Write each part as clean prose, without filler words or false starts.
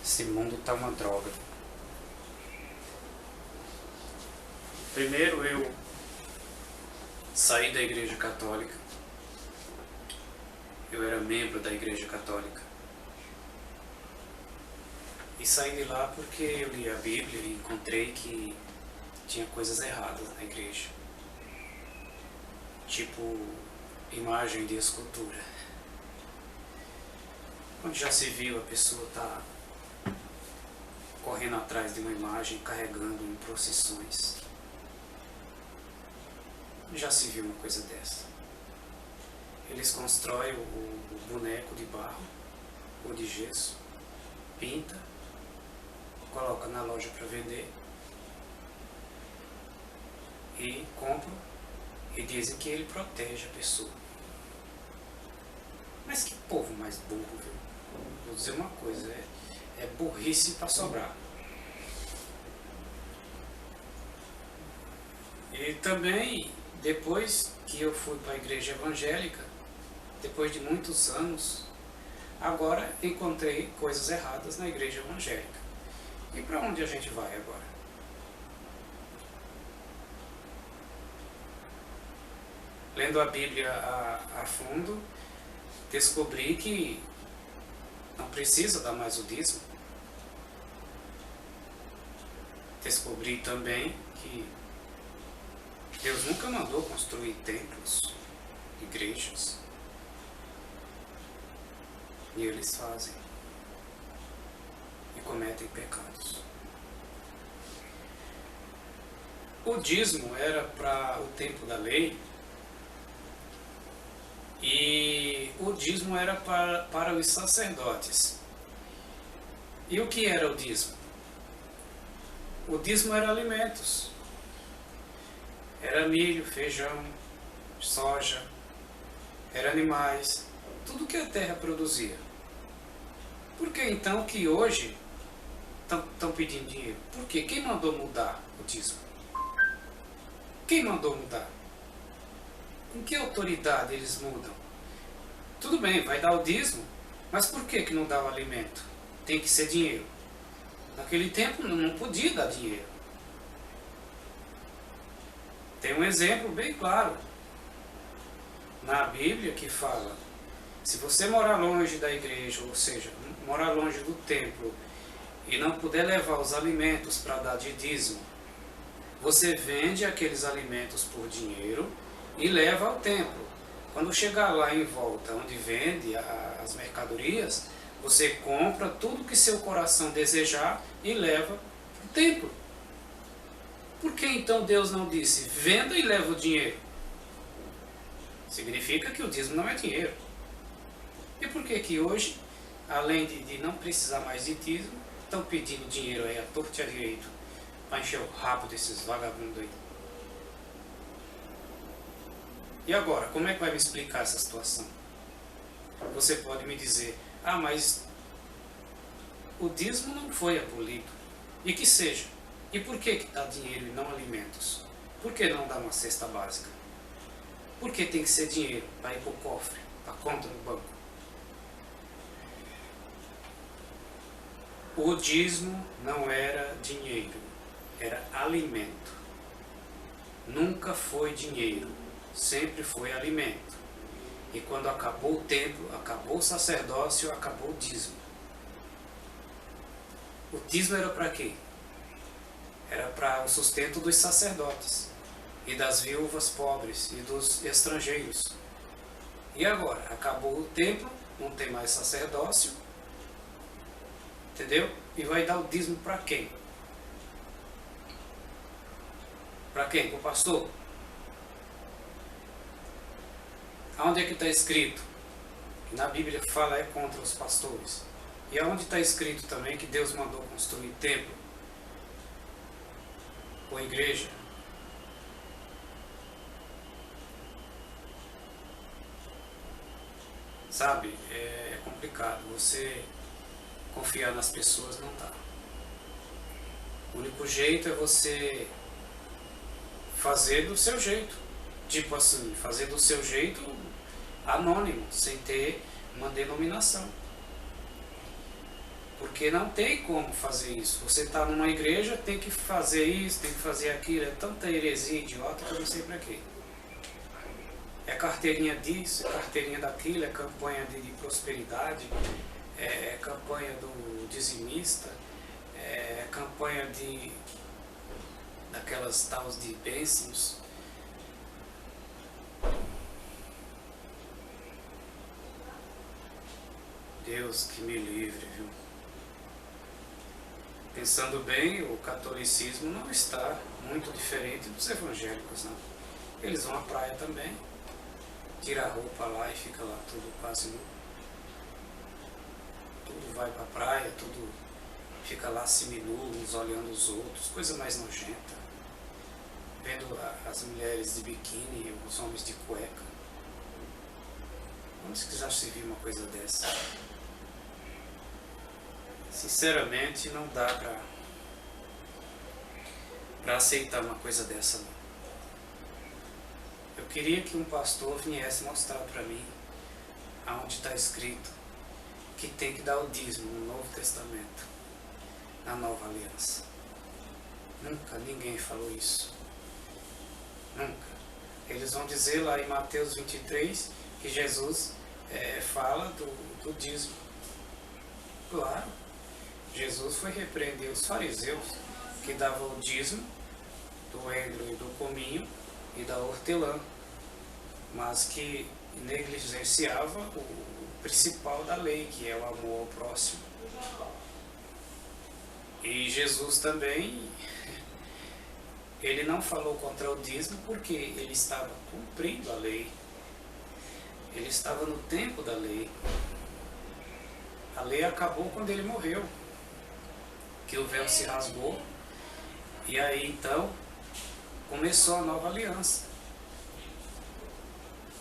Esse mundo tá uma droga. Primeiro eu saí da Igreja Católica. Eu era membro da Igreja Católica. E saí de lá porque eu li a Bíblia e encontrei que tinha coisas erradas na igreja. Tipo, imagem de escultura. Onde já se viu a pessoa tá correndo atrás de uma imagem, carregando em procissões. Já se viu uma coisa dessa. Eles constroem o boneco de barro ou de gesso, pinta, coloca na loja para vender e compram e dizem que ele protege a pessoa. Mas que povo mais burro, viu? Vou dizer uma coisa, é burrice para sobrar. E também, depois que eu fui para a igreja evangélica, depois de muitos anos, agora encontrei coisas erradas na igreja evangélica. E para onde a gente vai agora? Lendo a Bíblia a fundo, descobri que não precisa dar mais o dízimo. Descobri também que Deus nunca mandou construir templos, igrejas. E eles fazem. E cometem pecados. O dízimo era para o tempo da lei. E o dízimo era para os sacerdotes. E o que era o dízimo? O dízimo era alimentos. Era milho, feijão, soja, era animais, tudo que a terra produzia. Por que então que hoje estão pedindo dinheiro? Por quê? Quem mandou mudar o dízimo? Quem mandou mudar? Em que autoridade eles mudam? Tudo bem, vai dar o dízimo, mas por que não dá o alimento? Tem que ser dinheiro. Naquele tempo não podia dar dinheiro. Tem um exemplo bem claro na Bíblia que fala: se você morar longe da igreja, ou seja, morar longe do templo, e não puder levar os alimentos para dar de dízimo, você vende aqueles alimentos por dinheiro e leva ao templo. Quando chegar lá em volta, onde vende as mercadorias, você compra tudo que seu coração desejar e leva para o templo. Por que então Deus não disse, venda e leva o dinheiro? Significa que o dízimo não é dinheiro. E por que que hoje, além de não precisar mais de dízimo, estão pedindo dinheiro aí à torta e à direito para encher o rabo desses vagabundos aí? E agora, como é que vai me explicar essa situação? Você pode me dizer, mas o dízimo não foi abolido. E que seja. E por que dá dinheiro e não alimentos? Por que não dá uma cesta básica? Por que tem que ser dinheiro para ir para o cofre, para a conta no banco? O dízimo não era dinheiro, era alimento. Nunca foi dinheiro, sempre foi alimento. E quando acabou o templo, acabou o sacerdócio, acabou o dízimo. O dízimo era para quê? Era para o sustento dos sacerdotes e das viúvas pobres e dos estrangeiros. E agora? Acabou o templo, não tem mais sacerdócio, entendeu? E vai dar o dízimo para quem? Para quem? Para o pastor? Aonde é que está escrito? Que na Bíblia fala é contra os pastores. E aonde está escrito também que Deus mandou construir templo ou igreja? Sabe, é complicado. Você confiar nas pessoas não dá. O único jeito é você fazer do seu jeito. Tipo assim, fazer do seu jeito anônimo, sem ter uma denominação. Porque não tem como fazer isso. Você está numa igreja, tem que fazer isso, tem que fazer aquilo. É tanta heresia idiota que eu não sei para quê. É carteirinha disso, é carteirinha daquilo, é campanha de prosperidade, é campanha do dizimista, é campanha daquelas tals de bênçãos. Deus que me livre, viu? Pensando bem, o catolicismo não está muito diferente dos evangélicos, não. Eles vão à praia também, tira a roupa lá e fica lá tudo quase nu. Tudo vai pra praia, tudo fica lá seminu, uns olhando os outros, coisa mais nojenta. Vendo as mulheres de biquíni e os homens de cueca. Onde que já se viu uma coisa dessa? Sinceramente, não dá para aceitar uma coisa dessa, não. Eu queria que um pastor viesse mostrar para mim aonde está escrito que tem que dar o dízimo no Novo Testamento, na Nova Aliança. Nunca ninguém falou isso. Nunca. Eles vão dizer lá em Mateus 23 que Jesus fala do dízimo. Claro. Jesus foi repreender os fariseus que davam o dízimo do endro e do cominho e da hortelã, mas que negligenciava o principal da lei, que é o amor ao próximo. E Jesus também, ele não falou contra o dízimo porque ele estava cumprindo a lei. Ele estava no tempo da lei. A lei acabou quando ele morreu, que o véu se rasgou, e aí então começou a nova aliança.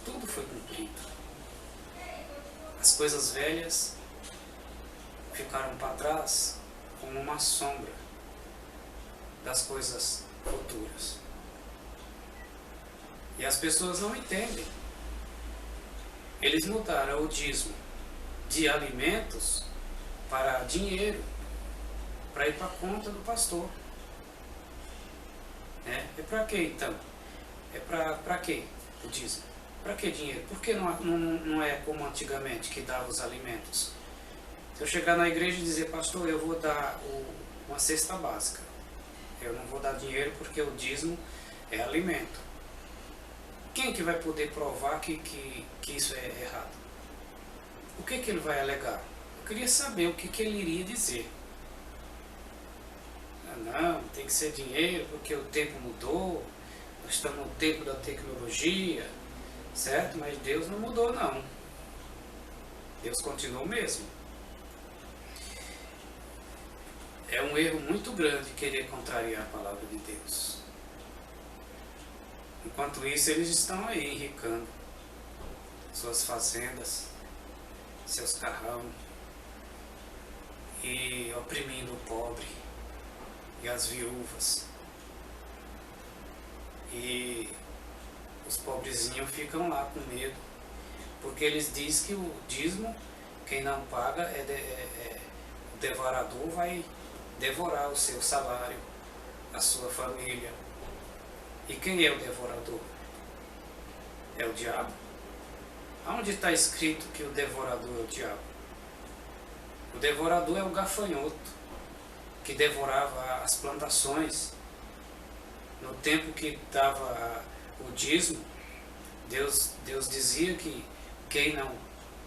Tudo foi cumprido. As coisas velhas ficaram para trás como uma sombra das coisas futuras. E as pessoas não entendem. Eles mudaram o dízimo de alimentos para dinheiro, para ir para a conta do pastor. É para quê então? É para quê o dízimo? Para que dinheiro? Por que não é como antigamente, que dava os alimentos? Se eu chegar na igreja e dizer, pastor, eu vou dar uma cesta básica, eu não vou dar dinheiro porque o dízimo é alimento. Quem que vai poder provar que isso é errado? O que ele vai alegar? Eu queria saber o que ele iria dizer. Não, tem que ser dinheiro porque o tempo mudou, nós estamos no tempo da tecnologia, certo? Mas Deus não mudou, não. Deus continua o mesmo. É um erro muito grande querer contrariar a palavra de Deus. Enquanto isso, eles estão aí enricando suas fazendas, seus carrão, e oprimindo o pobre e as viúvas. E os pobrezinhos ficam lá com medo, porque eles dizem que o dízimo, quem não paga, o devorador vai devorar o seu salário, a sua família. E quem é o devorador? É o diabo. Aonde está escrito que o devorador é o diabo? O devorador é o gafanhoto, que devorava as plantações. No tempo que dava o dízimo, Deus dizia que quem não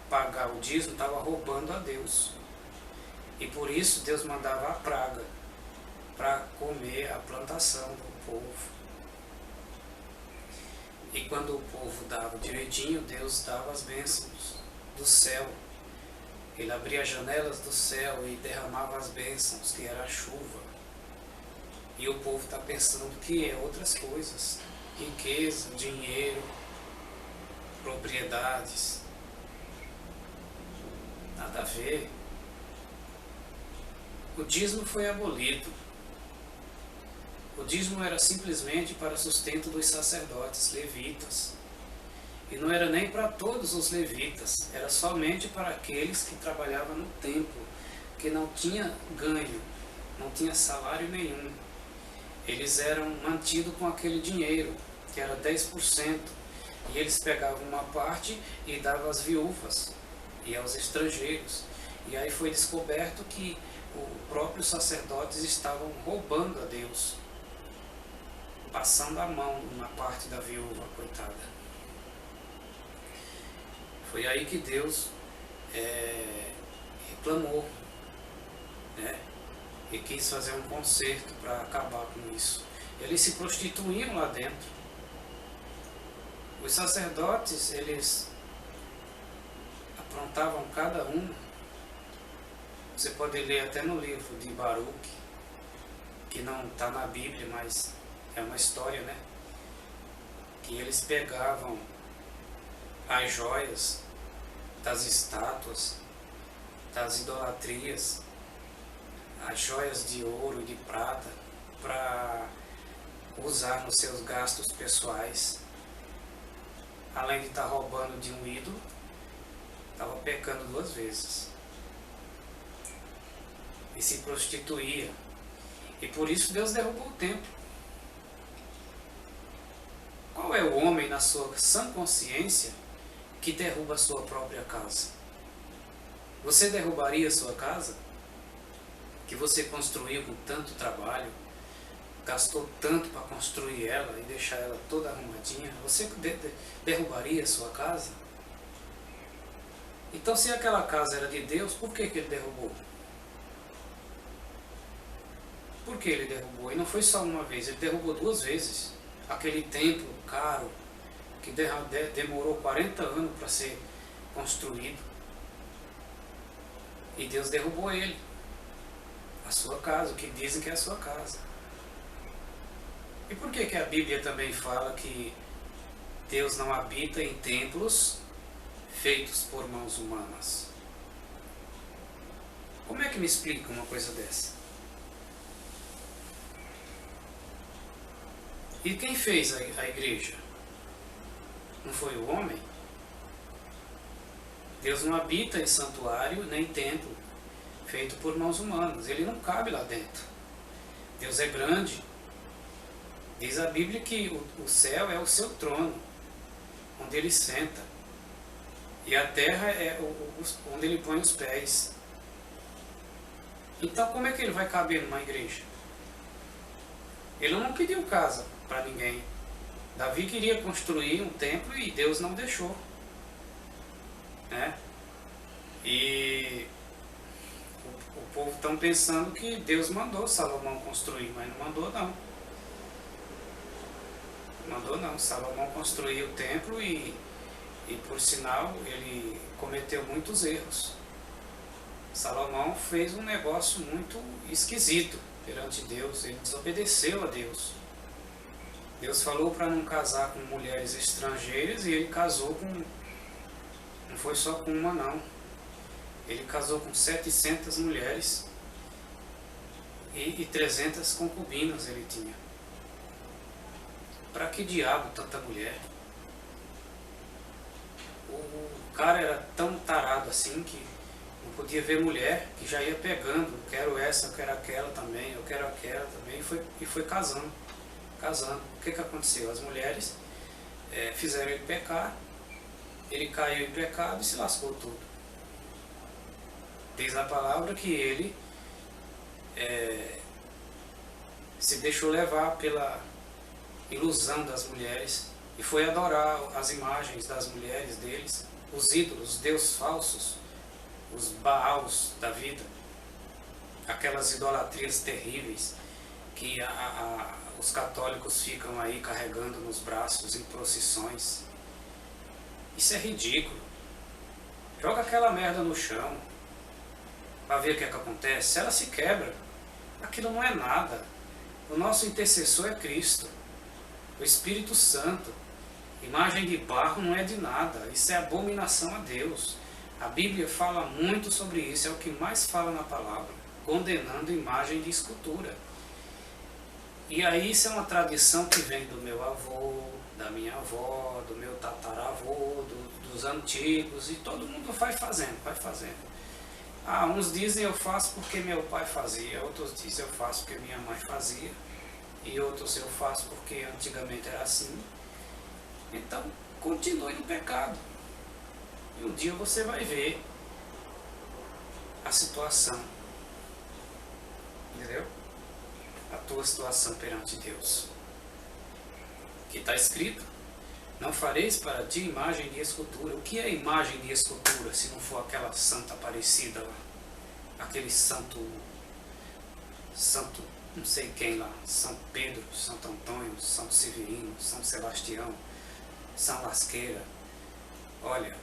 pagar o dízimo estava roubando a Deus. E por isso Deus mandava a praga para comer a plantação do povo. E quando o povo dava direitinho, Deus dava as bênçãos do céu. Ele abria as janelas do céu e derramava as bênçãos, que era a chuva. E o povo está pensando que é outras coisas. Riqueza, dinheiro, propriedades. Nada a ver. O dízimo foi abolido. O dízimo era simplesmente para sustento dos sacerdotes levitas. E não era nem para todos os levitas, era somente para aqueles que trabalhavam no templo, porque não tinha ganho, não tinha salário nenhum. Eles eram mantidos com aquele dinheiro, que era 10%, e eles pegavam uma parte e davam às viúvas e aos estrangeiros. E aí foi descoberto que os próprios sacerdotes estavam roubando a Deus, passando a mão na parte da viúva, coitada. Foi aí que Deus reclamou, né? E quis fazer um conserto para acabar com isso. Eles se prostituíam lá dentro. Os sacerdotes, eles aprontavam cada um. Você pode ler até no livro de Baruque, que não está na Bíblia, mas é uma história, né? Que eles pegavam as joias das estátuas, das idolatrias, as joias de ouro e de prata, para usar nos seus gastos pessoais. Além de estar roubando de um ídolo, estava pecando 2 vezes. E se prostituía. E por isso Deus derrubou o templo. Qual é o homem na sua sã consciência que derruba a sua própria casa? Você derrubaria a sua casa? Que você construiu com tanto trabalho, gastou tanto para construir ela e deixar ela toda arrumadinha, você derrubaria a sua casa? Então, se aquela casa era de Deus, por que ele derrubou? Por que ele derrubou? E não foi só uma vez, ele derrubou 2 vezes. Aquele templo caro, que demorou 40 anos para ser construído. E Deus derrubou ele. A sua casa, o que dizem que é a sua casa. E por que a Bíblia também fala que Deus não habita em templos feitos por mãos humanas? Como é que me explica uma coisa dessa? E quem fez a igreja? Não foi o homem? Deus não habita em santuário nem templo feito por mãos humanas. Ele não cabe lá dentro. Deus é grande. Diz a Bíblia que o céu é o seu trono, onde ele senta. E a terra é onde ele põe os pés. Então como é que ele vai caber numa igreja? Ele não pediu casa para ninguém. Davi queria construir um templo e Deus não deixou. Né? E o povo está pensando que Deus mandou Salomão construir, mas não mandou não. Mandou não. Salomão construiu o templo e por sinal ele cometeu muitos erros. Salomão fez um negócio muito esquisito perante Deus, ele desobedeceu a Deus. Deus falou para não casar com mulheres estrangeiras e ele casou com, não foi só com uma não, ele casou com 700 mulheres e 300 concubinas ele tinha. Para que diabo tanta mulher? O cara era tão tarado assim que não podia ver mulher, que já ia pegando, eu quero essa, eu quero aquela também, eu quero aquela também, e foi casando. O que aconteceu? As mulheres fizeram ele pecar, ele caiu em pecado e se lascou tudo. Diz a palavra que ele se deixou levar pela ilusão das mulheres e foi adorar as imagens das mulheres deles, os ídolos, os deuses falsos, os Baals da vida, aquelas idolatrias terríveis que os católicos ficam aí carregando nos braços em procissões. Isso é ridículo. Joga aquela merda no chão para ver o que é que acontece. Se ela se quebra, aquilo não é nada. O nosso intercessor é Cristo, o Espírito Santo. Imagem de barro não é de nada. Isso é abominação a Deus. A Bíblia fala muito sobre isso, é o que mais fala na palavra, condenando imagem de escultura. E aí isso é uma tradição que vem do meu avô, da minha avó, do meu tataravô, dos antigos, e todo mundo vai fazendo. Ah, uns dizem eu faço porque meu pai fazia, outros dizem eu faço porque minha mãe fazia, e outros eu faço porque antigamente era assim. Então, continue no pecado. E um dia você vai ver a situação, entendeu? A tua situação perante Deus. Que está escrito: não fareis para ti imagem de escultura. O que é imagem de escultura, se não for aquela santa Aparecida lá? Aquele santo não sei quem lá, São Pedro, Santo Antônio, São Severino, São Sebastião, São Lasqueira. Olha,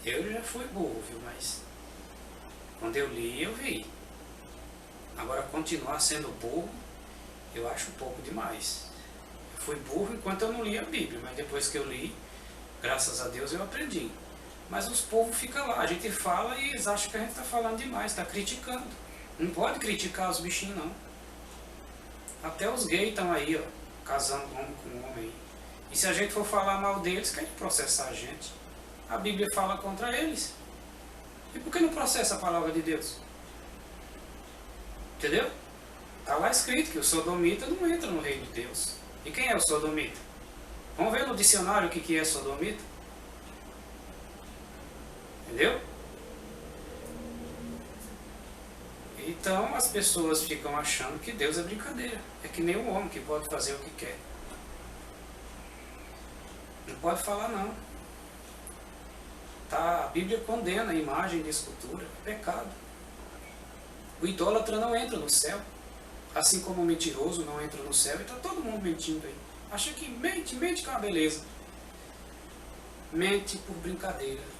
eu já fui burro, viu, mas quando eu li, eu vi. Agora, continuar sendo burro, eu acho um pouco demais. Eu fui burro enquanto eu não li a Bíblia, mas depois que eu li, graças a Deus eu aprendi. Mas os povos ficam lá, a gente fala e eles acham que a gente está falando demais, está criticando. Não pode criticar os bichinhos, não. Até os gays estão aí, ó, casando homem com homem. E se a gente for falar mal deles, querem processar a gente. A Bíblia fala contra eles. E por que não processa a palavra de Deus? Entendeu? Está lá escrito que o sodomita não entra no reino de Deus. E quem é o sodomita? Vamos ver no dicionário o que é sodomita? Entendeu? Então as pessoas ficam achando que Deus é brincadeira. É que nem um homem que pode fazer o que quer. Não pode falar não. Tá, a Bíblia condena a imagem de escultura. É pecado. O idólatra não entra no céu. Assim como o mentiroso não entra no céu. E está todo mundo mentindo aí. Acha que mente que é uma beleza. Mente por brincadeira.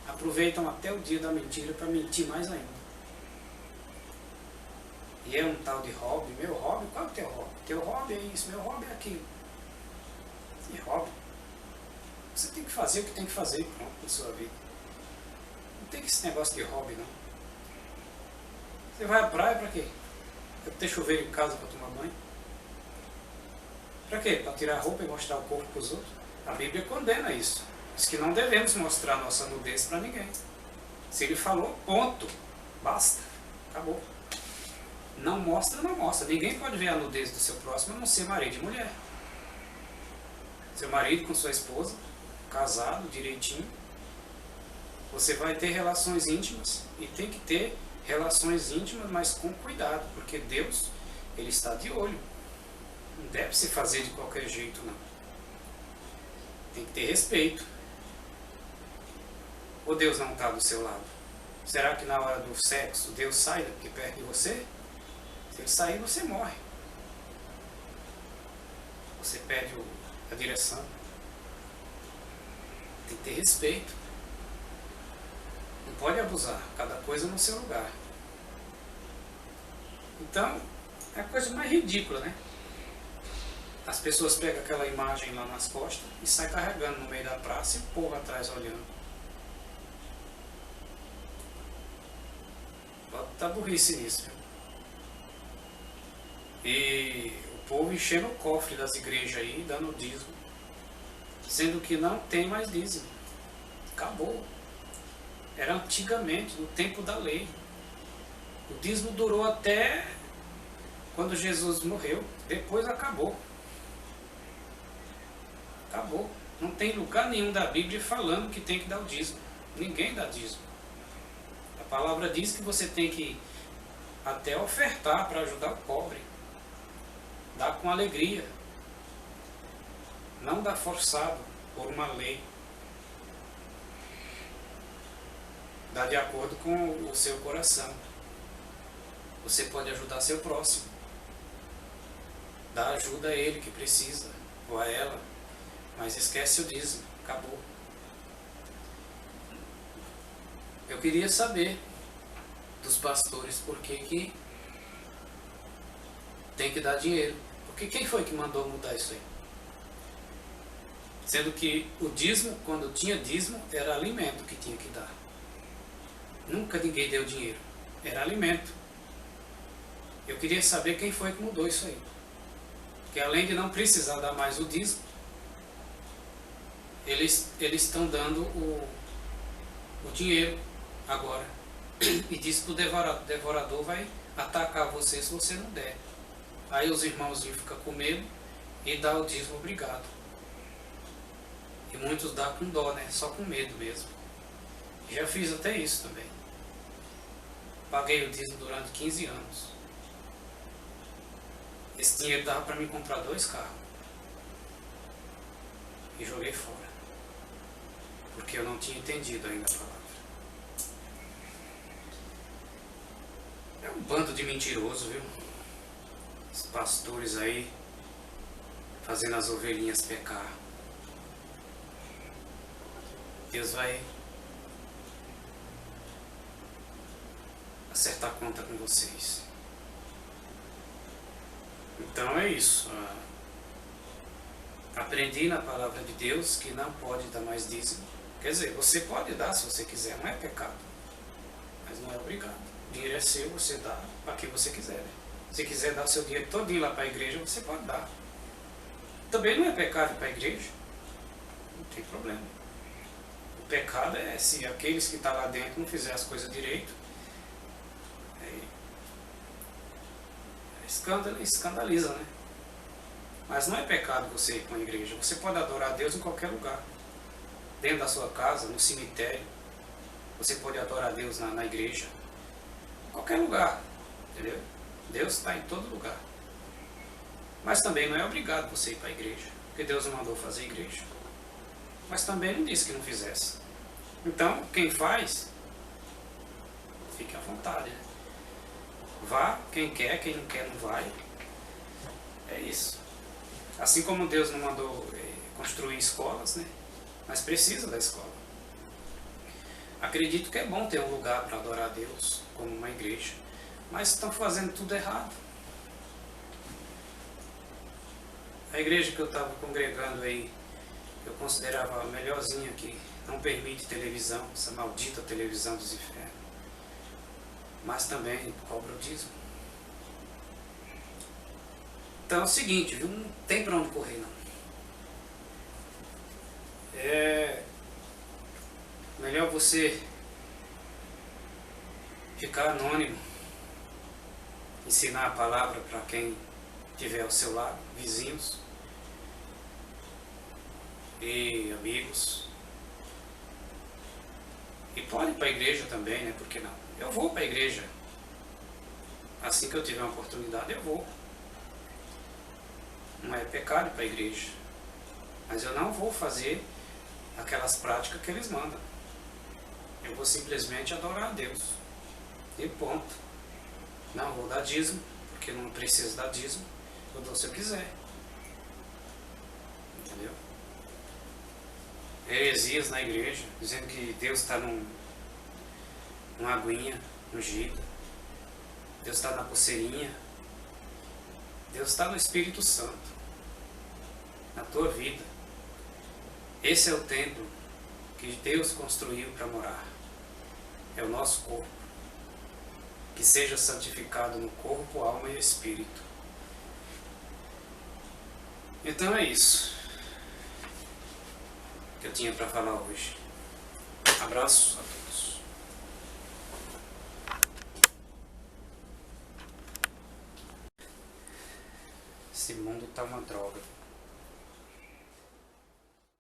Aproveitam até o dia da mentira para mentir mais ainda. E é um tal de hobby. Meu hobby? Qual é o teu hobby? Teu hobby é isso, meu hobby é aquilo. E hobby? Você tem que fazer o que tem que fazer, pronto, na sua vida. Não tem esse negócio de hobby, não. Você vai à praia para quê? Para ter chuveiro em casa para tomar banho? Para quê? Para tirar a roupa e mostrar o corpo para os outros? A Bíblia condena isso. Diz que não devemos mostrar nossa nudez para ninguém. Se ele falou, ponto. Basta. Acabou. Não mostra, não mostra. Ninguém pode ver a nudez do seu próximo a não ser marido e mulher. Seu marido com sua esposa, casado, direitinho. Você vai ter relações íntimas. E tem que ter relações íntimas, mas com cuidado. Porque Deus, Ele está de olho. Não deve se fazer de qualquer jeito, não. Tem que ter respeito. Ou Deus não está do seu lado? Será que na hora do sexo Deus sai daqui perto de você? Se Ele sair, você morre. Você perde a direção. Tem que ter respeito. Não pode abusar. Cada coisa no seu lugar. Então, é a coisa mais ridícula, né? As pessoas pegam aquela imagem lá nas costas e saem carregando no meio da praça e o povo atrás olhando. Tá burrice nisso, viu? E o povo enchendo o cofre das igrejas aí, dando dízimo. Sendo que não tem mais dízimo. Acabou. Era antigamente, no tempo da lei. O dízimo durou até quando Jesus morreu. Depois acabou. Acabou. Não tem lugar nenhum da Bíblia falando que tem que dar o dízimo. Ninguém dá dízimo. A palavra diz que você tem que até ofertar para ajudar o pobre. Dar com alegria. Não dar forçado por uma lei. Dá de acordo com o seu coração. Você pode ajudar seu próximo. Dá ajuda a ele que precisa, ou a ela. Mas esquece o dízimo. Acabou. Eu queria saber dos pastores por que tem que dar dinheiro. Porque quem foi que mandou mudar isso aí? Sendo que o dízimo, quando tinha dízimo, era alimento que tinha que dar. Nunca ninguém deu dinheiro. Era alimento. Eu queria saber quem foi que mudou isso aí. Porque além de não precisar dar mais o dízimo, eles estão dando o dinheiro agora. E disse que o devorador vai atacar você se você não der. Aí os irmãozinhos ficam com medo e dá o dízimo obrigado. E muitos dá com dó, né? Só com medo mesmo. Já fiz até isso também. Paguei o dízimo durante 15 anos. Esse dinheiro dava para mim comprar 2 carros. E joguei fora. Porque eu não tinha entendido ainda a palavra. É um bando de mentiroso, viu? Os pastores aí fazendo as ovelhinhas pecar. Deus vai acertar conta com vocês. Então é isso. Aprendi na palavra de Deus que não pode dar mais dízimo. Quer dizer, você pode dar se você quiser, não é pecado. Mas não é obrigado. O dinheiro é seu, você dá para quem você quiser. Né? Se quiser dar o seu dinheiro todinho lá para a igreja, você pode dar. Também não é pecado ir para a igreja. Não tem problema. O pecado é se aqueles que estão lá dentro não fizerem as coisas direito. Escandaliza, né? Mas não é pecado você ir para uma igreja. Você pode adorar a Deus em qualquer lugar. Dentro da sua casa, no cemitério. Você pode adorar a Deus na igreja. Em qualquer lugar. Entendeu? Deus está em todo lugar. Mas também não é obrigado você ir para a igreja. Porque Deus não mandou fazer igreja. Mas também não disse que não fizesse. Então, quem faz, fique à vontade. Né? Vá, quem quer, quem não quer não vai. É isso. Assim como Deus não mandou construir escolas, né? Mas precisa da escola. Acredito que é bom ter um lugar para adorar a Deus, como uma igreja. Mas estão fazendo tudo errado. A igreja que eu estava congregando aí, eu considerava a melhorzinha, que não permite televisão, essa maldita televisão dos infernos. Mas também cobra o dízimo. Então é o seguinte, viu? Não tem para onde correr não. É melhor você ficar anônimo, ensinar a palavra para quem estiver ao seu lado, vizinhos e amigos. E pode ir para a igreja também, né? Por que não? Eu vou para a igreja. Assim que eu tiver uma oportunidade, eu vou. Não é pecado ir para a igreja. Mas eu não vou fazer aquelas práticas que eles mandam. Eu vou simplesmente adorar a Deus. E ponto. Não vou dar dízimo, porque não preciso dar dízimo. Eu dou se eu quiser. Entendeu? Heresias na igreja, dizendo que Deus está numa aguinha, ungida. Deus está na pulseirinha. Deus está no Espírito Santo. Na tua vida. Esse é o templo que Deus construiu para morar. É o nosso corpo. Que seja santificado no corpo, alma e espírito. Então é isso que eu tinha para falar hoje. Abraço a todos. Esse mundo tá uma droga.